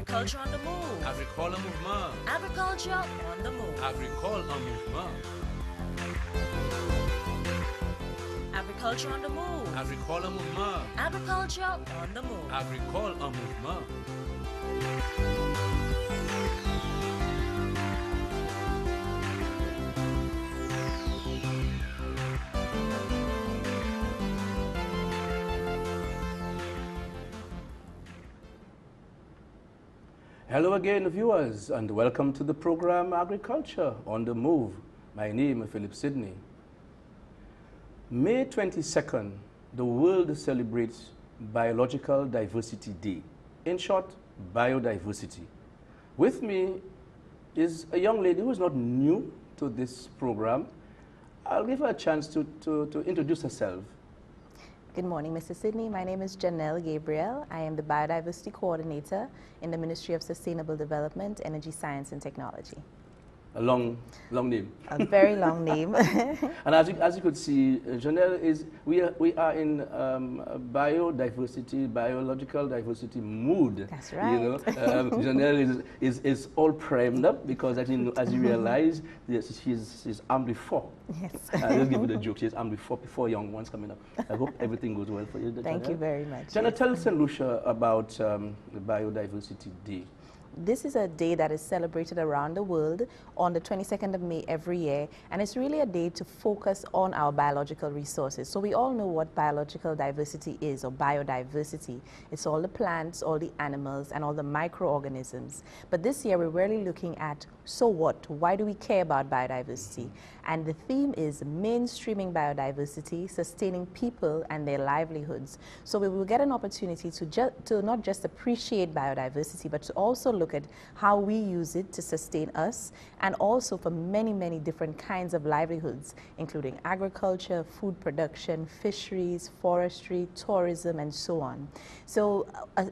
Agriculture on the move. Agricole mouvement. Agriculture on the move. Agricole en mouvement. Agriculture on the move. Agricole en mouvement. Agriculture on the move. Agricole en mouvement. Hello again, viewers, and welcome to the program Agriculture on the Move. My name is Phillip Sydney. May 22nd, the world celebrates Biological Diversity Day. In short, biodiversity. With me is a young lady who is not new to this program. I'll give her a chance to introduce herself. Good morning, Mr. Sydney. My name is Jannel Gabriel. I am the Biodiversity Coordinator in the Ministry of Sustainable Development, Energy, Science and Technology. A long name. A very long name. And as you could see, Jannel we are in biodiversity, biological diversity mood. That's right. You know, Jannel is all primed up because as you realize, she's armed with four. Yes. Let's give you the joke. She's armed with four young ones coming up. I hope everything goes well for you. Thank you very much. Jannel, tell St. Lucia about the Biodiversity Day. This is a day that is celebrated around the world on the 22nd of May every year, and it's really a day to focus on our biological resources. So we all know what biological diversity is, or biodiversity. It's all the plants, all the animals, and all the microorganisms. But this year we're really looking at, so what? Why do we care about biodiversity? And the theme is mainstreaming biodiversity, sustaining people and their livelihoods. So we will get an opportunity to not just appreciate biodiversity, but to also look at how we use it to sustain us, and also for many, many different kinds of livelihoods, including agriculture, food production, fisheries, forestry, tourism, and so on. So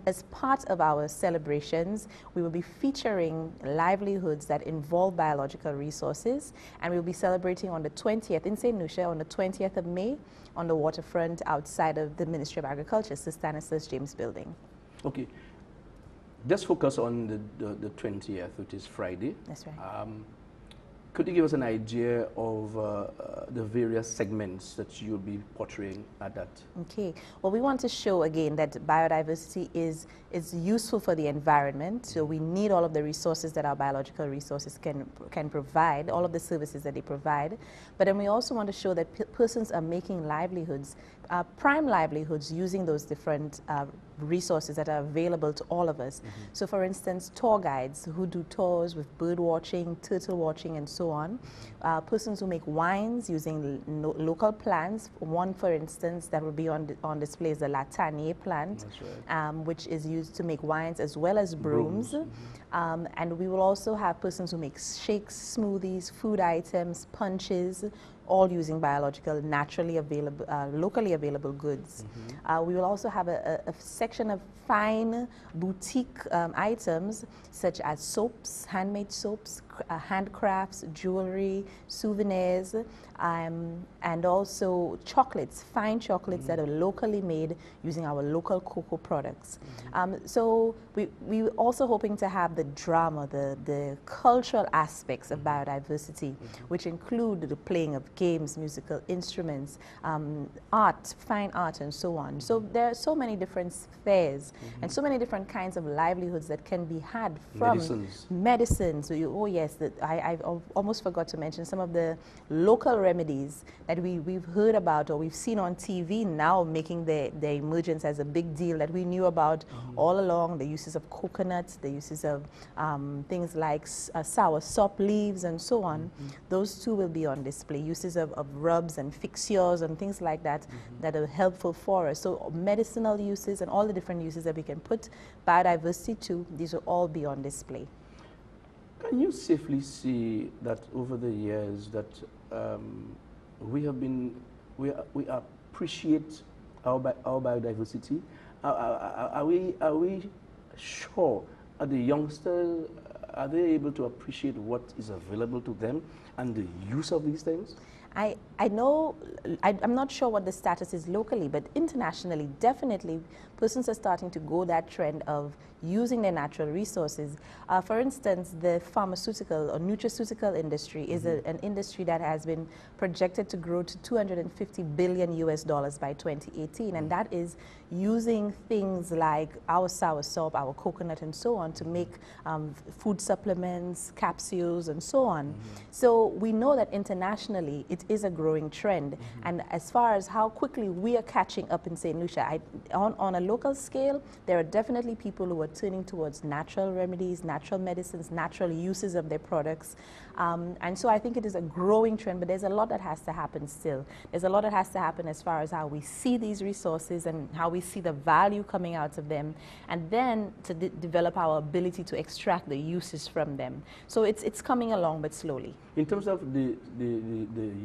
as part of our celebrations, we will be featuring livelihoods that involve biological resources, and we'll be celebrating on the 20th in St. Lucia on the 20th of May on the waterfront outside of the Ministry of Agriculture, Sir Stanislaus James Building. Okay. Just focus on the 20th, which is Friday. That's right. Could you give us an idea of the various segments that you'll be portraying at that? Okay. Well, we want to show again that biodiversity is useful for the environment. So we need all of the resources that our biological resources can provide, all of the services that they provide. But then we also want to show that persons are making livelihoods, prime livelihoods, using those different resources that are available to all of us. Mm-hmm. So for instance, tour guides who do tours with bird watching, turtle watching, and so on. Persons who make wines using local plants. One, for instance, that will be on display is the Latanier plant, right. Which is used to make wines as well as brooms. Mm-hmm. And we will also have persons who make shakes, smoothies, food items, punches, all using biological, naturally available, locally available goods. Mm-hmm. We will also have a section of fine boutique items such as soaps, handmade soaps, handcrafts, jewelry, souvenirs, and also chocolates, fine chocolates that are locally made using our local cocoa products. So we're also hoping to have the drama, the cultural aspects of biodiversity, which include the playing of games, musical instruments, art, fine art, and so on. So there are so many different spheres and so many different kinds of livelihoods that can be had from medicines. Oh yes, I almost forgot to mention some of the local remedies that we've heard about or we've seen on TV now making their emergence as a big deal that we knew about all along. The uses of coconuts, the uses of things like sour sop leaves and so on. Those too will be on display. Uses of rubs and fixtures and things like that that are helpful for us. So medicinal uses and all the different uses that we can put biodiversity to, these will all be on display. Can you safely see that over the years that we appreciate our biodiversity? Are we sure that the youngsters, are they able to appreciate what is available to them and the use of these things? I I know, I'm not sure what the status is locally, but internationally, definitely, persons are starting to go that trend of using their natural resources. For instance, the pharmaceutical or nutraceutical industry is an industry that has been projected to grow to $250 billion US by 2018, and that is using things like our soursop, our coconut, and so on to make food supplements, capsules, and so on. So we know that internationally it is a growing trend, and as far as how quickly we are catching up in St. Lucia, on a local scale, there are definitely people who are turning towards natural remedies, natural medicines, natural uses of their products. And so I think it is a growing trend, but there's a lot that has to happen still. There's a lot that has to happen as far as how we see these resources and how we see the value coming out of them, and then to develop our ability to extract the uses from them. So it's coming along, but slowly. In terms of the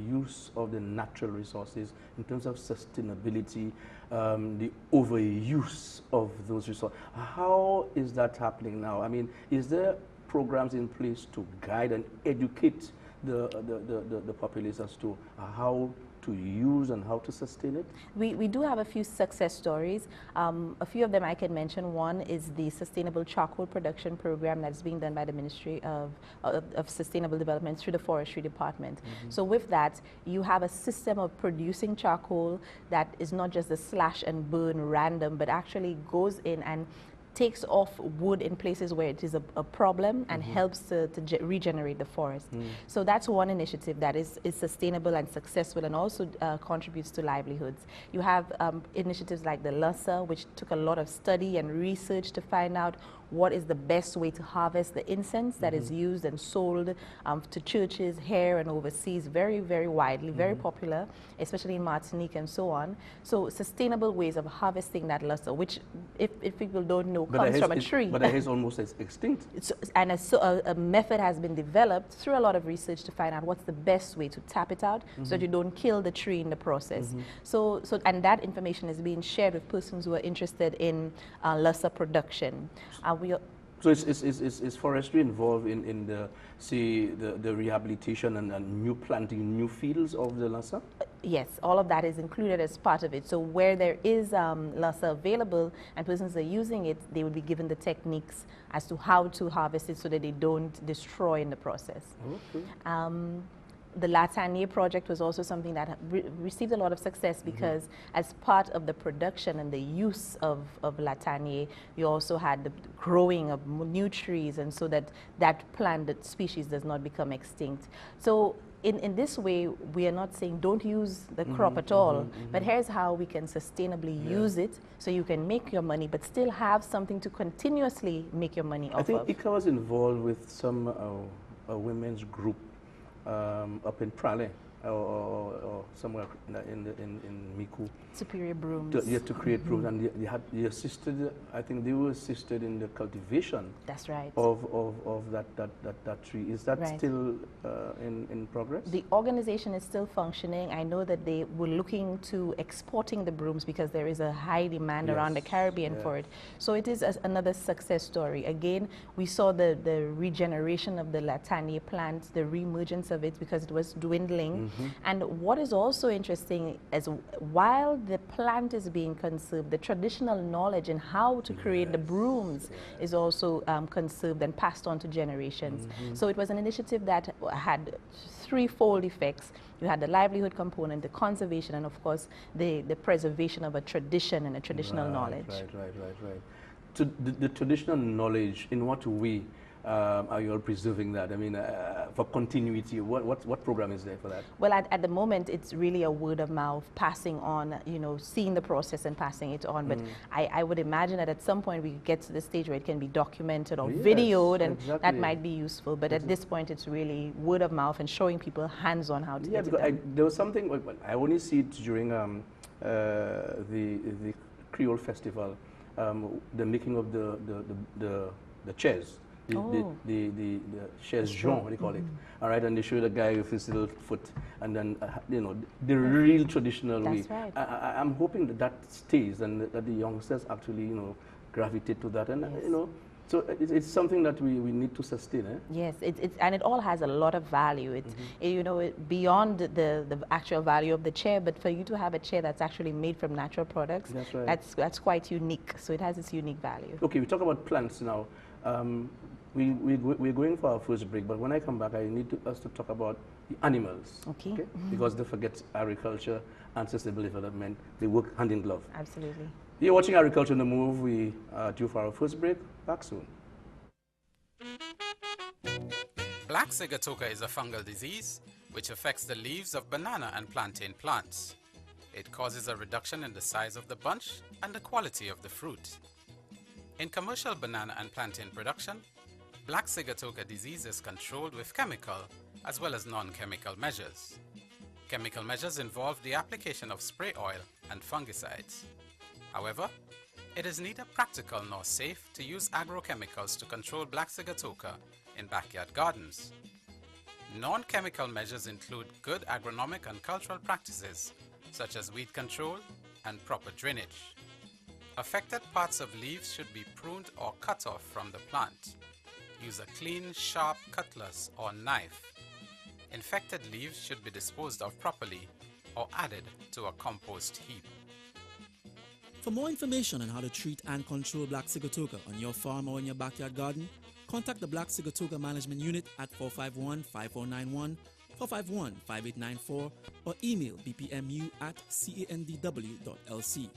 use of the natural resources, in terms of sustainability, the overuse of those resources, how is that happening now? I mean, is there programs in place to guide and educate the populace as to how to use and how to sustain it? We do have a few success stories. A few of them I can mention. One is the Sustainable Charcoal Production Program that's being done by the Ministry of Sustainable Development through the Forestry Department. So with that, you have a system of producing charcoal that is not just a slash and burn random, but actually goes in and takes off wood in places where it is a problem and helps to regenerate the forest. So that's one initiative that is sustainable and successful and also contributes to livelihoods. You have initiatives like the Lucia, which took a lot of study and research to find out what is the best way to harvest the incense that is used and sold to churches here and overseas, very, very widely, very popular, especially in Martinique and so on. So sustainable ways of harvesting that Lucia, which if people don't know, comes from a tree. But it is almost extinct. And a method has been developed through a lot of research to find out what's the best way to tap it out so that you don't kill the tree in the process. And that information is being shared with persons who are interested in Lucia production. So is forestry involved in the, say, the rehabilitation and planting new fields of the Lucia? Yes, all of that is included as part of it. So where there is Lucia available and persons are using it, they will be given the techniques as to how to harvest it so that they don't destroy in the process. Okay. The Latanier project was also something that received a lot of success because as part of the production and the use of Latanier, you also had the growing of new trees, and so that plant, that species does not become extinct. So in this way, we are not saying don't use the crop at all, but here's how we can sustainably use it so you can make your money, but still have something to continuously make your money off of. I think ICA was involved with some a women's group up in Prale or somewhere in Miku. Superior brooms. To create brooms, and they assisted. I think they were assisted in the cultivation. That's right. Of that tree. Is that still in progress? The organization is still functioning. I know that they were looking to exporting the brooms because there is a high demand around the Caribbean for it. So it is another success story. Again, we saw the regeneration of the Latanier plant, the reemergence of it because it was dwindling. And what is also interesting is while the plant is being conserved, the traditional knowledge in how to create the brooms is also conserved and passed on to generations. So it was an initiative that had threefold effects. You had the livelihood component, the conservation, and of course the preservation of a tradition and a traditional knowledge. Right. So the traditional knowledge, in what way are you all preserving that? I mean, for continuity, what program is there for that? Well, at the moment, it's really a word of mouth, passing on, seeing the process and passing it on. But I would imagine that at some point we get to the stage where it can be documented or videoed, and that might be useful. But at this point, it's really word of mouth and showing people hands-on how to get it done. There was something, I only see it during the Creole Festival, the making of the chairs. The chaise jaune, what do you call it? All right, and they show the guy with his little foot, and then the real traditional way. Right. I'm hoping that stays, and that the youngsters actually gravitate to that, and So it's something that we need to sustain, eh? Yes, and it all has a lot of value. It's you know, beyond the actual value of the chair, but for you to have a chair that's actually made from natural products, That's right. that's quite unique. So it has its unique value. Okay, we talk about plants now. We're going for our first break, but when I come back, I need us to talk about the animals. Okay. Because don't forget agriculture and sustainable development, they work hand in glove. Absolutely. You're watching Agriculture on the Move. We are due for our first break. Back soon. Black Sigatoka is a fungal disease which affects the leaves of banana and plantain plants. It causes a reduction in the size of the bunch and the quality of the fruit. In commercial banana and plantain production, Black Sigatoka disease is controlled with chemical as well as non-chemical measures. Chemical measures involve the application of spray oil and fungicides. However, it is neither practical nor safe to use agrochemicals to control Black Sigatoka in backyard gardens. Non-chemical measures include good agronomic and cultural practices such as weed control and proper drainage. Affected parts of leaves should be pruned or cut off from the plant. Use a clean, sharp cutlass or knife. Infected leaves should be disposed of properly or added to a compost heap. For more information on how to treat and control Black Sigatoka on your farm or in your backyard garden, contact the Black Sigatoka Management Unit at 451-5491, 451-5894, or email bpmu@candw.lc.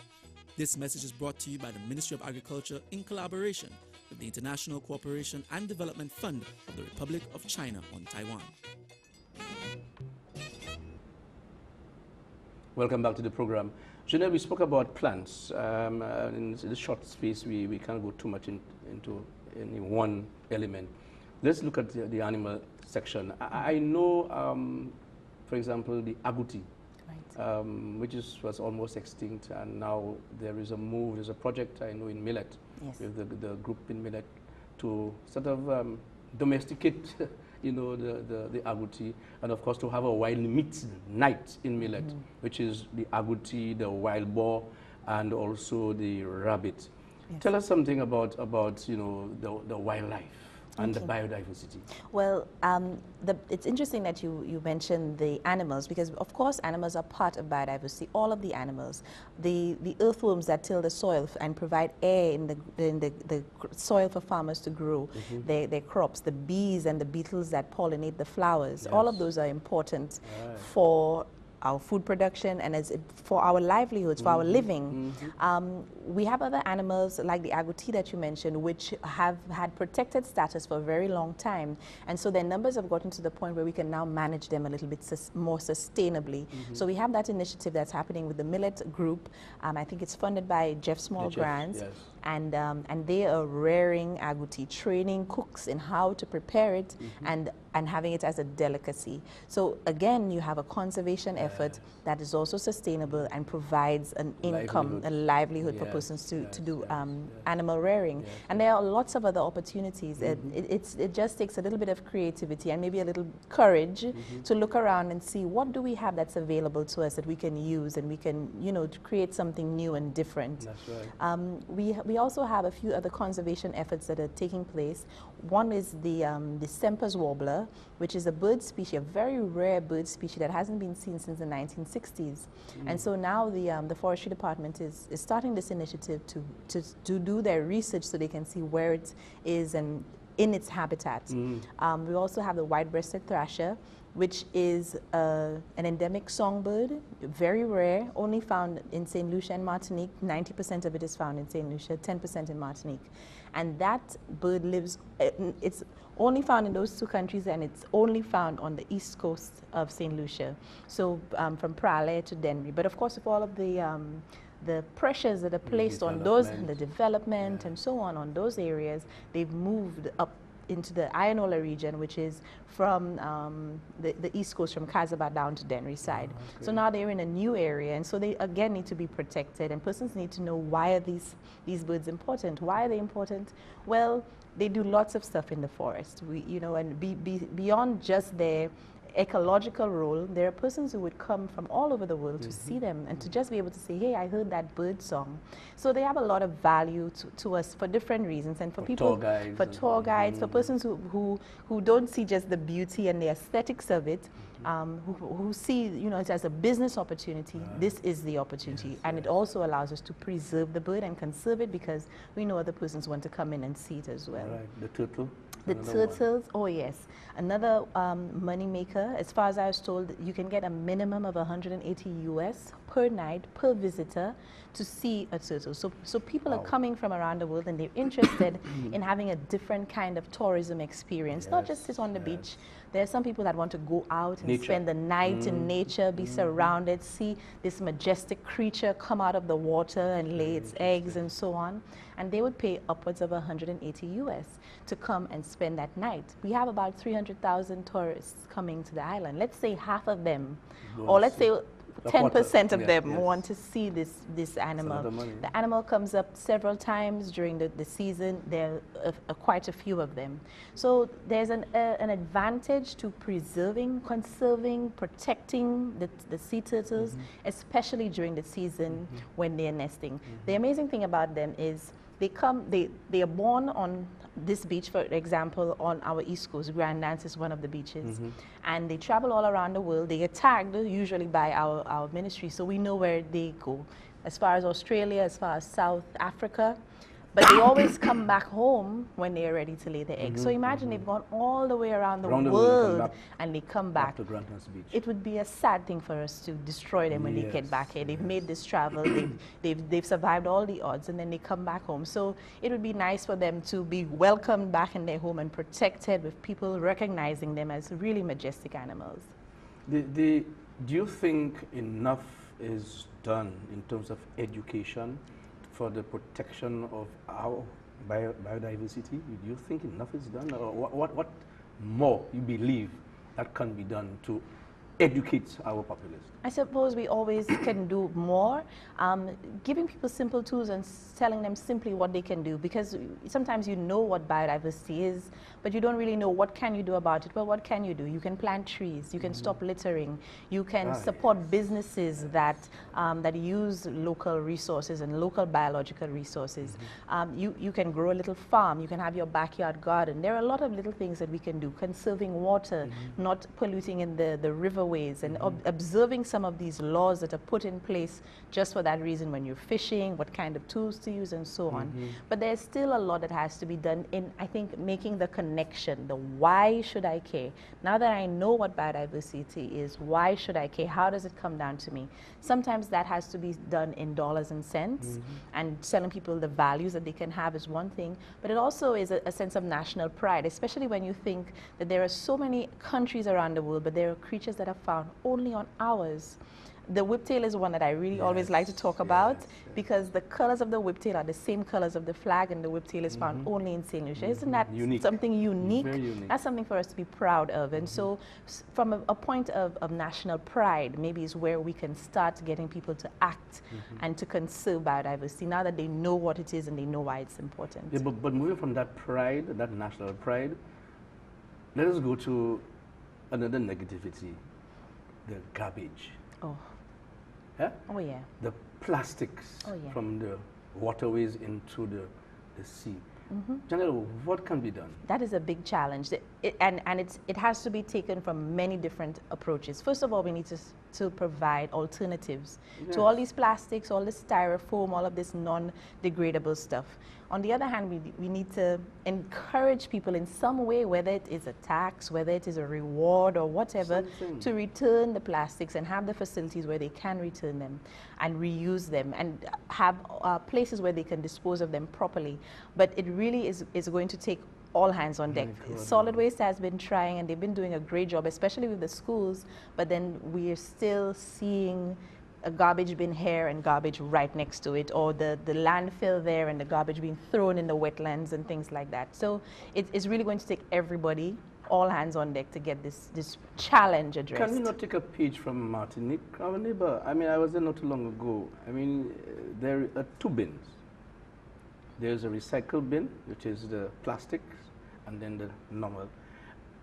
This message is brought to you by the Ministry of Agriculture in collaboration with the International Cooperation and Development Fund of the Republic of China on Taiwan. Welcome back to the program. Jannel, we spoke about plants. In this short space, we can't go too much into any one element. Let's look at the animal section. I know, for example, the agouti, Right. which was almost extinct, and now there is a move, there's a project I know in Millet, Yes. with the group in Millet, to sort of domesticate you know, the agouti, and of course to have a wild meat night in Millet, which is the agouti, the wild boar, and also the rabbit. Yes. Tell us something about you know, the wildlife and the Okay. biodiversity. Well, it's interesting that you mentioned the animals, because of course animals are part of biodiversity. All of the animals, the earthworms that till the soil and provide air in the soil for farmers to grow their crops, the bees and the beetles that pollinate the flowers. All of Yes. those are important Right. for our food production and for our livelihoods, for our living. We have other animals like the agouti that you mentioned, which have had protected status for a very long time. And so their numbers have gotten to the point where we can now manage them a little bit more sustainably. So we have that initiative that's happening with the Millet Group. I think it's funded by Jeff Small Grants. Yes. And they are rearing agouti, training cooks in how to prepare it and having it as a delicacy. So again, you have a conservation effort that is also sustainable and provides an income, a livelihood for Yes, persons to do yes. animal rearing. And there are lots of other opportunities. It just takes a little bit of creativity and maybe a little courage to look around and see what do we have that's available to us that we can use and we can, you know, to create something new and different. That's right. We also have a few other conservation efforts that are taking place. One is the Semper's warbler, which is a bird species, a very rare bird species that hasn't been seen since the 1960s. And so now the forestry department is starting this initiative to do their research so they can see where it is and in its habitat. We also have the white-breasted thrasher, which is an endemic songbird, very rare, only found in St. Lucia and Martinique. 90% of it is found in St. Lucia, 10% in Martinique. And that bird lives, it's only found in those two countries, and it's only found on the east coast of St. Lucia, so from Praslin to Dennery. But of course, with all of the pressures that are placed on those, the development and so on those areas, they've moved up into the Ianola region, which is from the east coast, from Casaba down to Dennery side. So now they're in a new area, and so they again need to be protected, and persons need to know, why are these birds important? Why are they important? Well, they do lots of stuff in the forest, you know, and beyond just their ecological role, there are persons who would come from all over the world to see them and to just be able to say, hey, I heard that bird song. So they have a lot of value to us for different reasons, and for people, tour guides, for persons who don't see just the beauty and the aesthetics of it, who see, you know, it as a business opportunity. This is the opportunity, and it also allows us to preserve the bird and conserve it, because we know other persons want to come in and see it as well. Right. The turtle. The turtles, oh yes. Another money maker, as far as I was told, you can get a minimum of 180 US per night, per visitor, to see a turtle. So people are coming from around the world, and they're interested in having a different kind of tourism experience, not just sit on the beach. There are some people that want to go out and spend the night in nature, be surrounded, see this majestic creature come out of the water and lay its eggs and so on. And they would pay upwards of 180 US to come and spend that night. We have about 300,000 tourists coming to the island. Let's say half of them, or let's say 10% of them want to see this animal. The animal comes up several times during the season. There are quite a few of them. So there's an advantage to preserving, conserving, protecting the sea turtles, especially during the season when they're nesting. The amazing thing about them is they are born on this beach, for example, on our East Coast. Grand Dance is one of the beaches. And they travel all around the world. They get tagged usually by our ministry, so we know where they go. As far as Australia, as far as South Africa. But they always come back home when they are ready to lay their eggs. So imagine they've gone all the way around the world and they come back. To Grand Dance Beach. It would be a sad thing for us to destroy them when they get back here. They've made this travel, they've survived all the odds, and then they come back home. So it would be nice for them to be welcomed back in their home and protected, with people recognizing them as really majestic animals. Do you think enough is done in terms of education for the protection of our biodiversity? Do you think enough is done, or what more you believe that can be done to educate our populace? I suppose we always can do more. Giving people simple tools and telling them simply what they can do, because sometimes you know what biodiversity is, but you don't really know what can you do about it. Well, what can you do? You can plant trees, you can stop littering, you can support businesses that use local resources and local biological resources. You can grow a little farm, you can have your backyard garden. There are a lot of little things that we can do. Conserving water, not polluting in the riverways, and observing some of these laws that are put in place just for that reason when you're fishing, what kind of tools to use and so on. But there's still a lot that has to be done in, I think, making the connection, the why should I care? Now that I know what biodiversity is, why should I care? How does it come down to me? Sometimes that has to be done in dollars and cents, and telling people the values that they can have is one thing, but it also is a sense of national pride, especially when you think that there are so many countries around the world, but there are creatures that are found only on ours. The whiptail is one that I really always like to talk about, because the colors of the whiptail are the same colors of the flag, and the whiptail is found only in St. Lucia. Isn't that something unique? Very unique. That's something for us to be proud of. And so from a point of national pride, maybe is where we can start getting people to act and to conserve biodiversity, now that they know what it is and they know why it's important. Yeah, but moving from that pride, that national pride, let us go to another negativity, the garbage. Oh. Yeah? Oh, yeah. The plastics from the waterways into the sea. Jannel, what can be done? That is a big challenge, it has to be taken from many different approaches. First of all, we need to provide alternatives to all these plastics, all this styrofoam, all of this non-degradable stuff. On the other hand, we need to encourage people in some way, whether it is a tax, whether it is a reward or whatever, to return the plastics and have the facilities where they can return them and reuse them, and have places where they can dispose of them properly. But it really is going to take all hands on deck. Solid Waste has been trying, and they've been doing a great job, especially with the schools, but then we are still seeing a garbage bin here and garbage right next to it, or the landfill there and the garbage being thrown in the wetlands and things like that. So it's really going to take everybody, all hands on deck, to get this challenge addressed. Can we not take a page from Martinique, our neighbor? I mean, I was there not too long ago. I mean, there are two bins. There's a recycle bin, which is the plastics, and then the normal.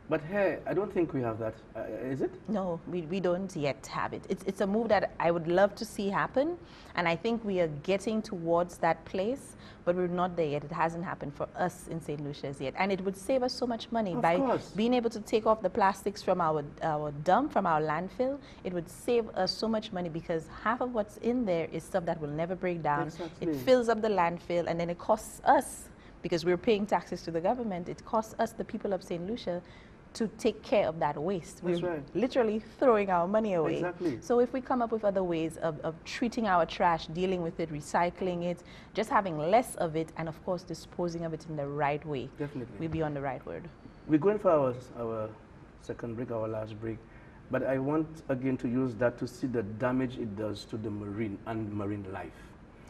But here, I don't think we have that. Is it? No, we don't yet have it. It's a move that I would love to see happen, and I think we are getting towards that place, but we're not there yet. It hasn't happened for us in St. Lucia's yet, and it would save us so much money by being able to take off the plastics from our dump, from our landfill. It would save us so much money because half of what's in there is stuff that will never break down. Exactly. It fills up the landfill, and then it costs us, because we're paying taxes to the government, it costs us, the people of St. Lucia, to take care of that waste. We're literally throwing our money away. Exactly. So if we come up with other ways of treating our trash, dealing with it, recycling it, just having less of it, and of course disposing of it in the right way, Definitely. we'll be on the right word. We're going for our second break, our last break. But I want again to use that to see the damage it does to the marine and marine life.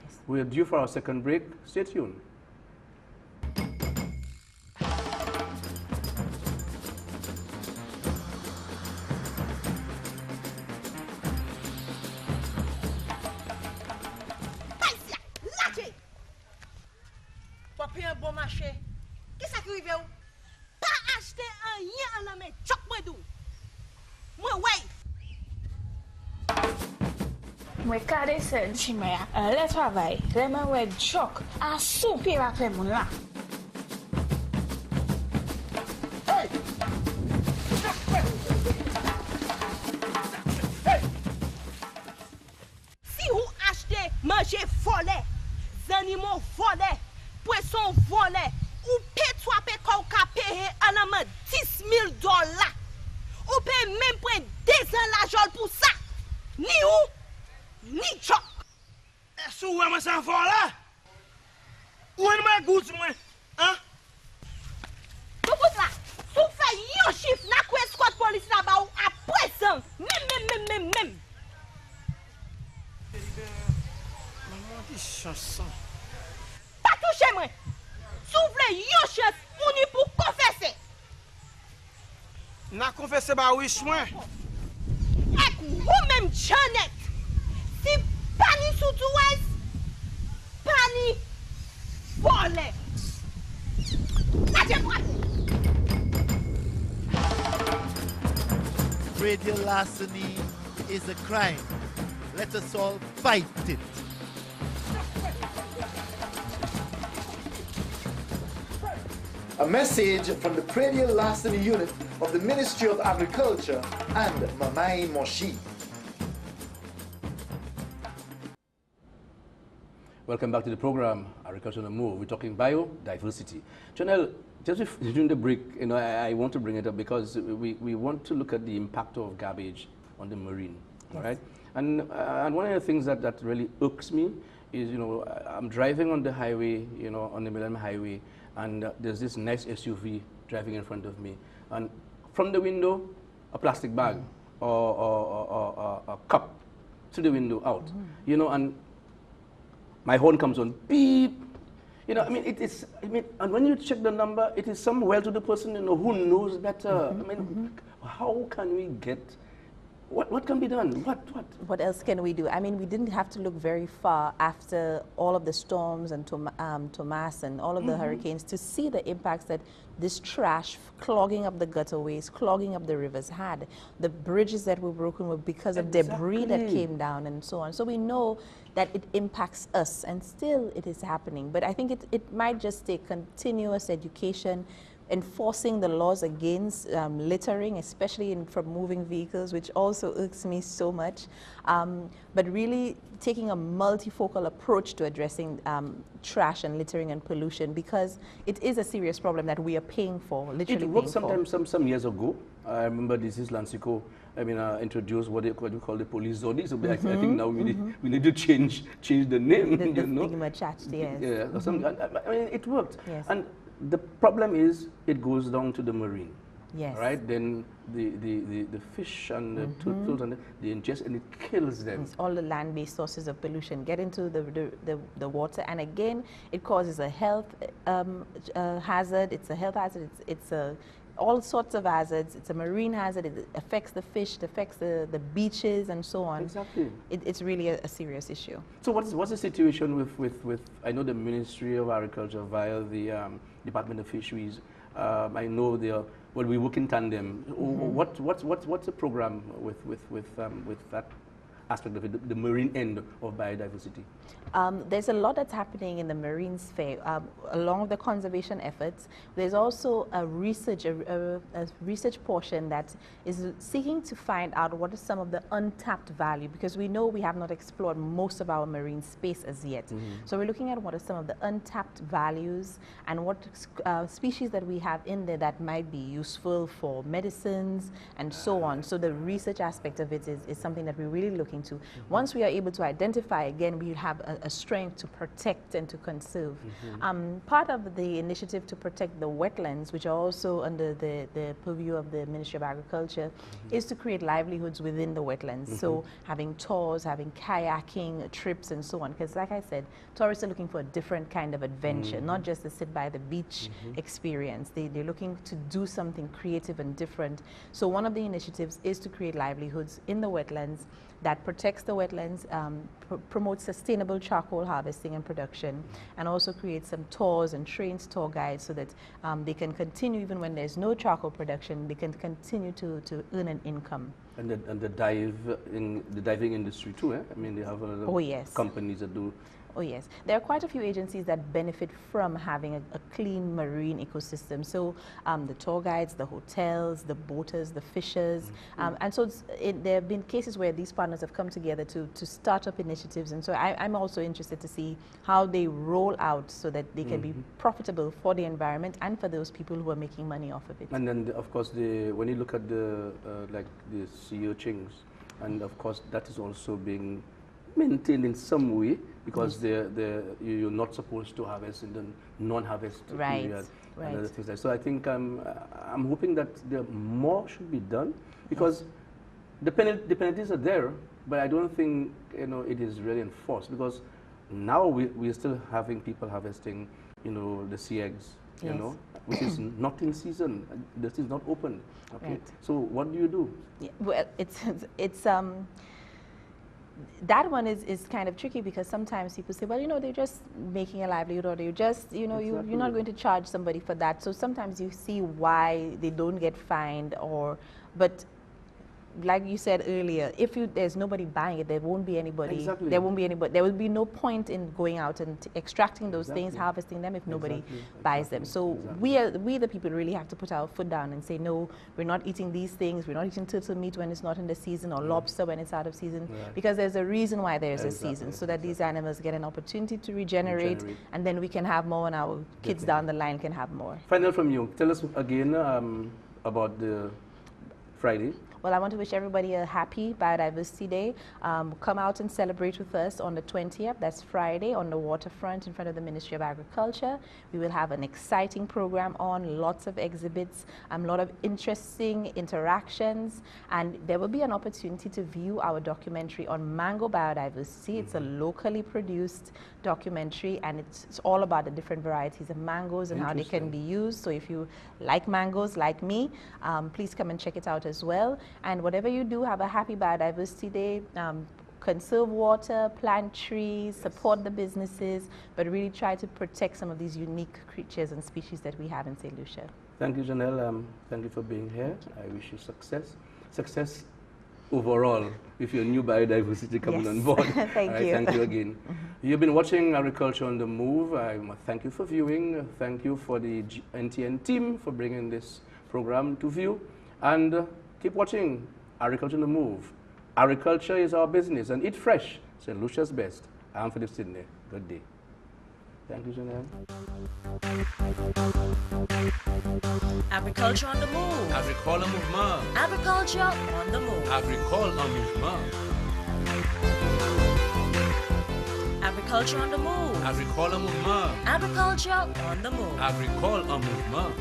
Yes. We're due for our second break. Stay tuned. Bon marché. Qu'est-ce qui arrive? Pas acheter un rien en la main. Choc moi dou. Moi ouais. Moi kade sen ti mè le travail, le mè wè chok, a soupi la fè moun la. Hey! Si vous achetez manger volé, animaux volés, poisson volé, ou pétoi pétoi ou ka payer en amende $10,000. Ou paye même pour 2 ans l'argent pour ça. Ni ou, ni choc. Est-ce que vous avez un enfant là? Où est ma goutte, moi? Hein? Vous là, si vous faites un chiffre, n'a quoi escouade police là-bas ou à présent, même. Maman qui chanson. Pas toucher moi. Si vous voulez une chance, on y pour confesser. N'a confessé bah oui, moi. Et vous-même, Janet, si pas ni sous douesse, pas ni volé. Lâchez-moi. Radio larceny is a crime. Let us all fight it. A message from the Predial Larceny Unit of the Ministry of Agriculture and Mamai Moshi. Welcome back to the program, Agriculture on the Move. We're talking biodiversity. Jannel, just during the break, I want to bring it up because we want to look at the impact of garbage on the marine, all right? And one of the things that really irks me is, I'm driving on the highway, on the Millet Highway, and there's this nice SUV driving in front of me. And from the window, a plastic bag or a cup to the window out, and my horn comes on, beep. And when you check the number, it is some well-to-do person, who knows better. How can we get, what can be done? What else can we do? We didn't have to look very far after all of the storms and Thomas and all of the hurricanes to see the impacts that this trash clogging up the gutterways, clogging up the rivers had. The bridges that were broken were because of debris that came down and so on. So we know that it impacts us, and still it is happening. But I think it might just take continuous education, enforcing the laws against littering, especially from moving vehicles, which also irks me so much. But really taking a multifocal approach to addressing trash and littering and pollution, because it is a serious problem that we are paying for, literally It worked sometimes some years ago. I remember this is Lansico, introduced what you call the police zone. So I think now we need to change the name. The stigma attached, yes. Yeah, it worked. Yes. And the problem is it goes down to the marine. Yes. Right? Then the fish and the turtles and they ingest and it kills them. It's all the land-based sources of pollution get into the water, and again it causes a health hazard. It's a health hazard. It's all sorts of hazards. It's a marine hazard. It affects the fish. It affects the beaches and so on. Exactly. It's really a serious issue. So what's the situation with I know the Ministry of Agriculture via the Department of Fisheries. I know well, we work in tandem. What's the program with that aspect of it, the marine end of biodiversity? There's a lot that's happening in the marine sphere. Along with the conservation efforts, there's also a research portion that is seeking to find out what is some of the untapped value, because we know we have not explored most of our marine space as yet. So we're looking at what are some of the untapped values and what species that we have in there that might be useful for medicines and so on. So the research aspect of it is something that we're really looking to. Once we are able to identify, again, we have a strength to protect and to conserve. Part of the initiative to protect the wetlands, which are also under the purview of the Ministry of Agriculture, is to create livelihoods within the wetlands. So having tours, having kayaking trips and so on, because like I said, tourists are looking for a different kind of adventure, not just to sit by the beach experience. They're looking to do something creative and different. So one of the initiatives is to create livelihoods in the wetlands that protects the wetlands, promotes sustainable charcoal harvesting and production, and also creates some tours and trains tour guides so that they can continue, even when there's no charcoal production, they can continue to earn an income. And the diving industry too, eh? I mean, they have a lot of companies that do. Oh yes, there are quite a few agencies that benefit from having a clean marine ecosystem. So the tour guides, the hotels, the boaters, the fishers, and so there have been cases where these partners have come together to start up initiatives. And so I'm also interested to see how they roll out so that they can be profitable for the environment and for those people who are making money off of it. And then of course when you look at the like the sea urchins, and of course that is also being maintained in some way, because you're not supposed to harvest in the non-harvest period and other things like. So I think I'm hoping that more should be done, because the penalties are there, but I don't think it is really enforced, because now we're still having people harvesting the sea eggs, which is not in season. This is not open. Okay, right. So what do you do? Yeah, well, it's that one is kind of tricky, because sometimes people say, well, they're just making a livelihood, or they're just, you're not going to charge somebody for that. So sometimes you see why they don't get fined, but like you said earlier, if there's nobody buying it, there won't be anybody. Exactly. There won't be anybody. There will be no point in going out and extracting those things, harvesting them, if nobody buys them. So we the people really have to put our foot down and say, no, we're not eating these things. We're not eating turtle meat when it's not in the season, or lobster when it's out of season, because there's a reason why there's a season, so that these animals get an opportunity to regenerate, and then we can have more, and our kids down the line can have more. Final from you. Tell us again about the Friday. Well, I want to wish everybody a happy Biodiversity Day. Come out and celebrate with us on the 20th. That's Friday, on the waterfront in front of the Ministry of Agriculture. We will have an exciting program on, lots of exhibits, a lot of interesting interactions, and there will be an opportunity to view our documentary on mango biodiversity. It's a locally produced documentary, and it's all about the different varieties of mangoes and how they can be used. So if you like mangoes like me, please come and check it out as well. And whatever you do, have a happy Biodiversity Day. Conserve water, plant trees, support the businesses, but really try to protect some of these unique creatures and species that we have in St. Lucia. Thank you, Jannel. Thank you for being here. I wish you success. Success overall with your new biodiversity coming on board. Thank you. Thank you again. You've been watching Agriculture on the Move. I thank you for viewing. Thank you for the NTN team for bringing this program to view. And keep watching Agriculture on the Move. Agriculture is our business, and eat fresh. St. Lucia's best. I'm Phillip Sydney. Good day. Thank you, Jannel. Agriculture on the Move. Agricole en mouvement. Agriculture on the Move. Agricole en mouvement. Agriculture on the Move. Agricole en mouvement. Agriculture on the Move. Agricole en mouvement.